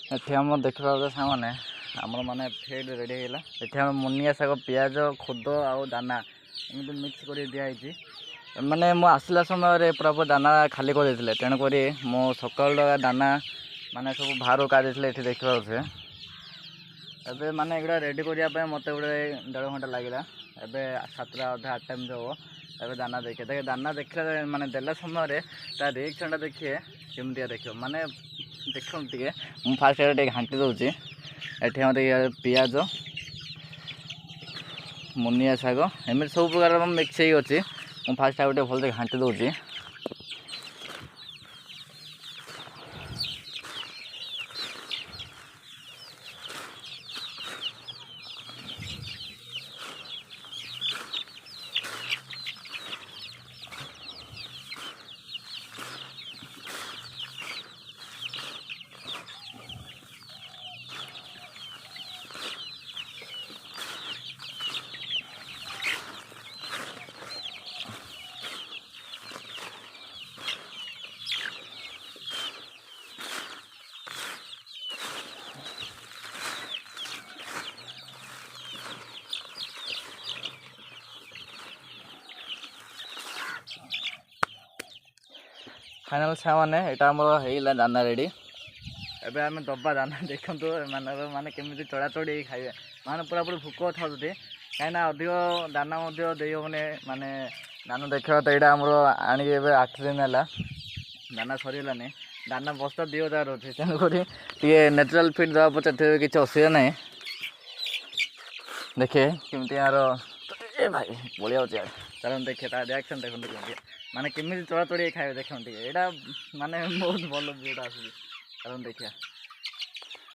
ଏଠି ଆମ ଦେଖିବାକୁ ସାଙ୍ଗମାନେ ଆମର ମାନେ ଫିଡ୍ ରେଡ଼ି ହେଇଗଲା। ଏଠି ଆମେ ମୁନିଆ ଶାଗ, ପିଆଜ, ଖୁଦ ଆଉ ଦାନା ଏମିତି ମିକ୍ସ କରି ଦିଆହେଇଛି। ମାନେ ମୁଁ ଆସିଲା ସମୟରେ ପୁରା ଦାନା ଖାଲି କରିଦେଇଥିଲେ, ତେଣୁକରି ମୁଁ ସକାଳୁ ଦାନା ମାନେ ସବୁ ବାହାରୁ କାଢ଼ିଥିଲେ ଏଠି ଦେଖିପାରୁଥିବେ। ଏବେ ମାନେ ଏଗୁଡ଼ା ରେଡ଼ି କରିବା ପାଇଁ ମୋତେ ଗୋଟେ 1.5 ଘଣ୍ଟା ଲାଗିଲା। ଏବେ 7ଟା ଅଧେ 8ଟା ଏମିତି ହେବ। ଏବେ ଦାନା ଦେଖିବେ ଦାନା ଦେଖିଲେ ମାନେ ଦେଲା ସମୟରେ ତା ରିଏକ୍ସନ୍ଟା ଦେଖିବେ କେମିତିଆ ଦେଖିବ। ମାନେ ଦେଖନ୍ତୁ ଟିକେ ମୁଁ ଫାଷ୍ଟ ଟିକେ ଘାଣ୍ଟି ଦେଉଛି। ଏଠି ଆମର ପିଆଜ, ମୁନିଆ ଶାଗ ଏମିତି ସବୁ ପ୍ରକାର ମିକ୍ସ ହେଇକି ଅଛି। ମୁଁ ଫାଷ୍ଟ ଆଉ ଟିକେ ଭଲରେ ଘାଣ୍ଟି ଦେଉଛି। फाइनाल सामाने यहाँ आमर होगा दाना रेडी। एबे आम दबा दाना देखु माने केमी चढ़ाचढ़ी खाइबे माने पूरा पूरी भूक था कहीं अधिक दाना देने माने दाना देखा तो यहाँ आमर आणिक 8 दिन है दाना सरीगलानी। दाना बस्ता 2000 अच्छे तेणुक नेचुराल फीड देवा पचार किसी असुविधा ना। देखे केमती यार भाई बढ़िया अच्छे चलो देखे रिएक्शन देखते केमती माने केमी चढ़ाचढ़ी खाए देखते यहाँ माने बहुत भल व्यूटा आस देखिए।